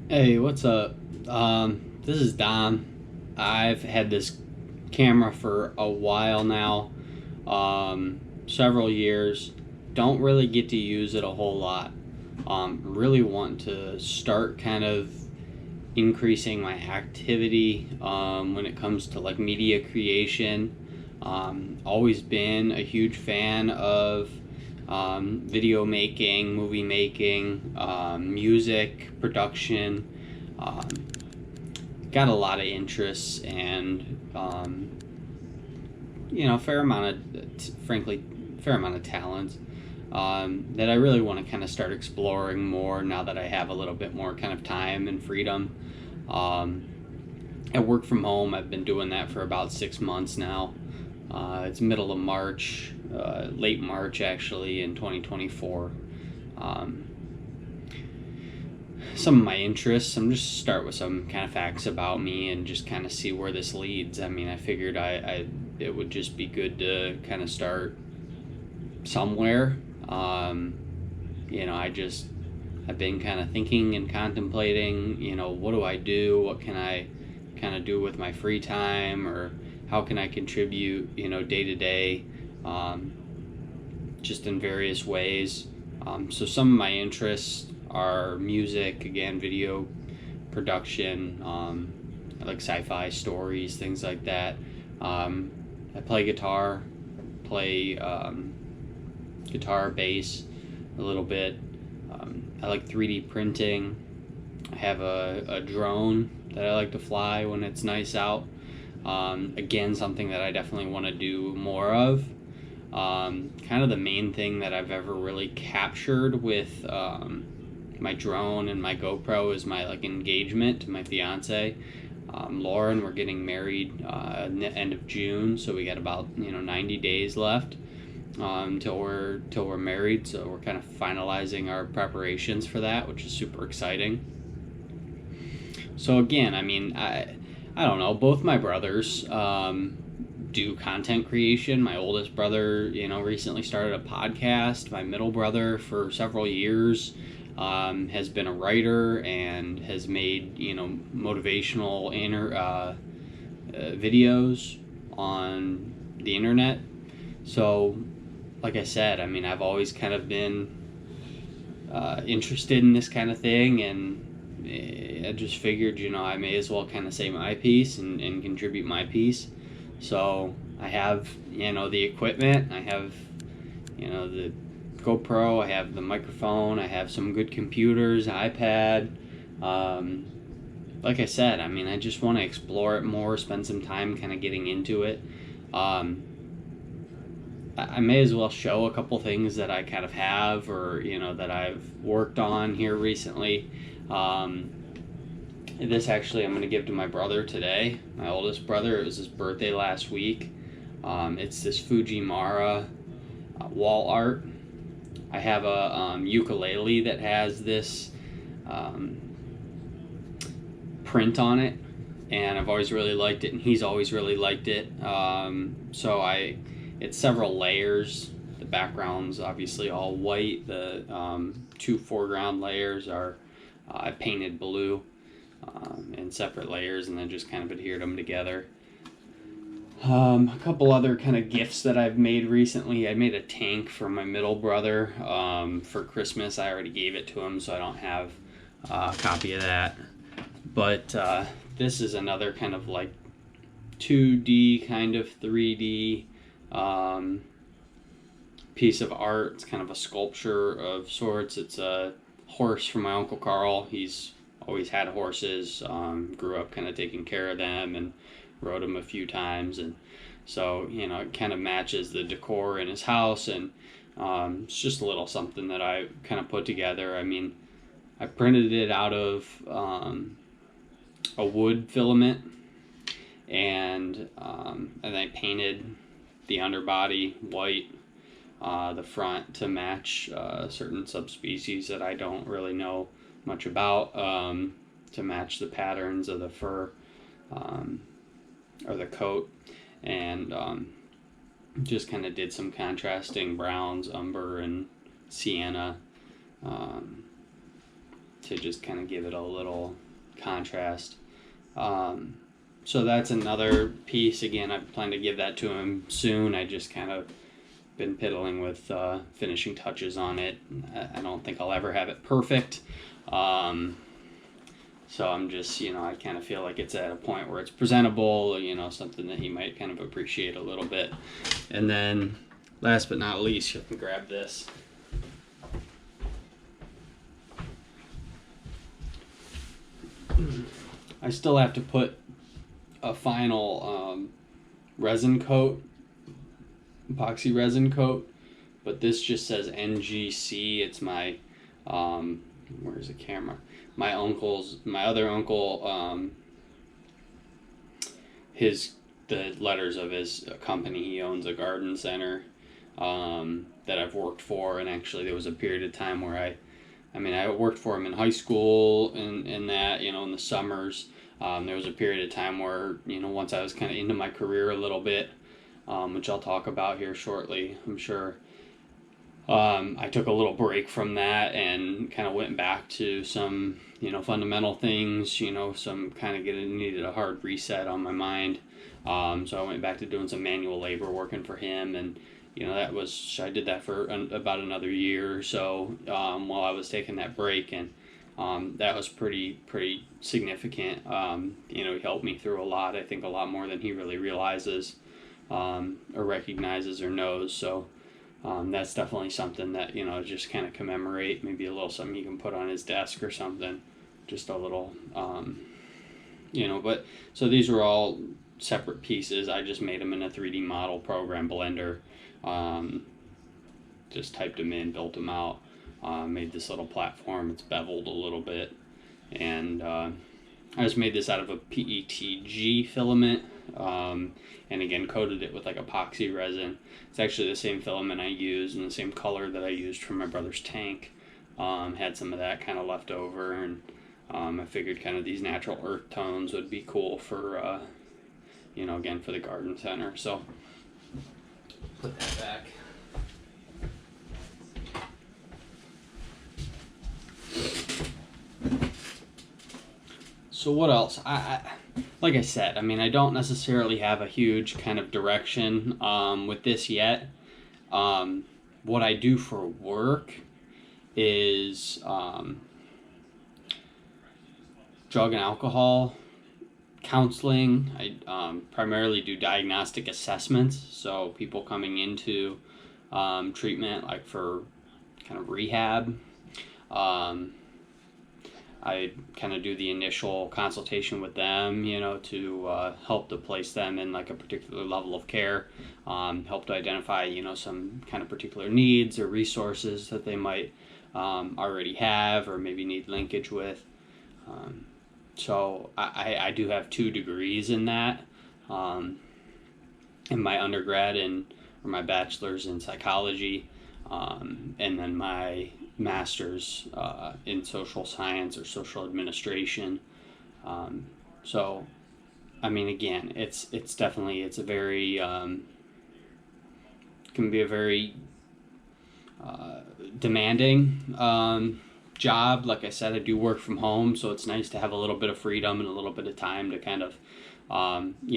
Hey, what's up? This is Dom. I've had this camera for a while now, several years. Don't really get to use it a whole lot. Really want to start kind of increasing my activity when it comes to like media creation. Always been a huge fan of video making, movie making, music production. Um, got a lot of interests and fair amount frankly, fair amount of talents that I really want to kind of start exploring more now that I have a little bit more kind of time and freedom. Um, I work from home. I've been doing that for about 6 months now. It's middle of March, late March actually, in 2024. Um, some of my interests. I'm just start with some kind of facts about me and just kind of see where this leads. I mean, I figured it would just be good to kind of start somewhere. Um, I've been kind of thinking and contemplating. What do I do? What can I kind of do with my free time, or how can I contribute? Day to day, just in various ways. So some of my interests are music, again, video production. I like sci-fi stories, things like that. I play guitar, play guitar, bass, a little bit. I like 3D printing. I have a drone that I like to fly when it's nice out. Again, something that I definitely want to do more of. Kind of the main thing that I've ever really captured with my drone and my GoPro is my like engagement to my fiance, Lauren. We're getting married in the end of June, so we got about 90 days left till we're married. So we're kind of finalizing our preparations for that, which is super exciting. So again, I mean, I don't know. Both my brothers do content creation. My oldest brother, recently started a podcast. My middle brother, for several years, has been a writer and has made motivational videos on the internet. So, like I said, I mean, I've always kind of been interested in this kind of thing, and I just figured, I may as well kind of say my piece and contribute my piece. So I have, the equipment. I have, the GoPro. I have the microphone. I have some good computers, iPad. Um, like I said, I mean, I just want to explore it more, spend some time kind of getting into it. Um, I may as well show a couple things that I kind of have, or that I've worked on here recently. Um, this actually I'm going to give to my brother today, my oldest brother. It was his birthday last week. It's this Fujimara wall art. I have a ukulele that has this um, print on it, and I've always really liked it, and he's always really liked it. It's several layers. The background's obviously all white. The two foreground layers are I painted blue in separate layers, and then just kind of adhered them together. A couple other kind of gifts that I've made recently. I made a tank for my middle brother for Christmas. I already gave it to him, so I don't have a copy of that. But this is another kind of like 2D, kind of 3D piece of art. It's kind of a sculpture of sorts. It's a horse from my Uncle Carl. He's always had horses, grew up kind of taking care of them, and rode them a few times. And so, it kind of matches the decor in his house. And it's just a little something that I kind of put together. I mean, I printed it out of a wood filament, and I painted the underbody white, the front to match certain subspecies that I don't really know much about, to match the patterns of the fur or the coat, and just kind of did some contrasting browns, umber, and sienna. Um, to just kind of give it a little contrast. So that's another piece. Again, I plan to give that to him soon. I just kind of been piddling with finishing touches on it. I don't think I'll ever have it perfect. So I'm just, I kind of feel like it's at a point where it's presentable, something that he might kind of appreciate a little bit. And then last but not least, you can grab this. I still have to put a final resin coat, epoxy resin coat, but this just says NGC. It's my, where's the camera? My other uncle, the letters of his company. He owns a garden center that I've worked for, and actually there was a period of time where I worked for him in high school and that, in the summers. There was a period of time where, once I was kind of into my career a little bit, which I'll talk about here shortly, I'm sure. I took a little break from that and kind of went back to some, fundamental things, some kind of needed a hard reset on my mind. So I went back to doing some manual labor working for him, and, I did that for about another year or so, while I was taking that break, and that was pretty significant. He helped me through a lot, I think a lot more than he really realizes, or recognizes or knows. So that's definitely something that, just kind of commemorate, maybe a little something you can put on his desk or something, just a little, but so these were all separate pieces. I just made them in a 3D model program, Blender, just typed them in, built them out, made this little platform. It's beveled a little bit, and I just made this out of a PETG filament, and again coated it with like epoxy resin. It's actually the same filament I used and the same color that I used for my brother's tank. Had some of that kind of left over, and I figured kind of these natural earth tones would be cool for again for the garden center. So put that back. So what else? I like I said, I don't necessarily have a huge kind of direction with this yet. What I do for work is drug and alcohol counseling. I primarily do diagnostic assessments, so people coming into treatment, like for kind of rehab. I kind of do the initial consultation with them, to help to place them in like a particular level of care, help to identify, some kind of particular needs or resources that they might already have or maybe need linkage with. So I do have 2 degrees in that, in my undergrad or my bachelor's in psychology, and then my master's in social science or social administration. So again, it's definitely, it's a very can be a very demanding job. Like I said, I do work from home, so it's nice to have a little bit of freedom and a little bit of time to kind of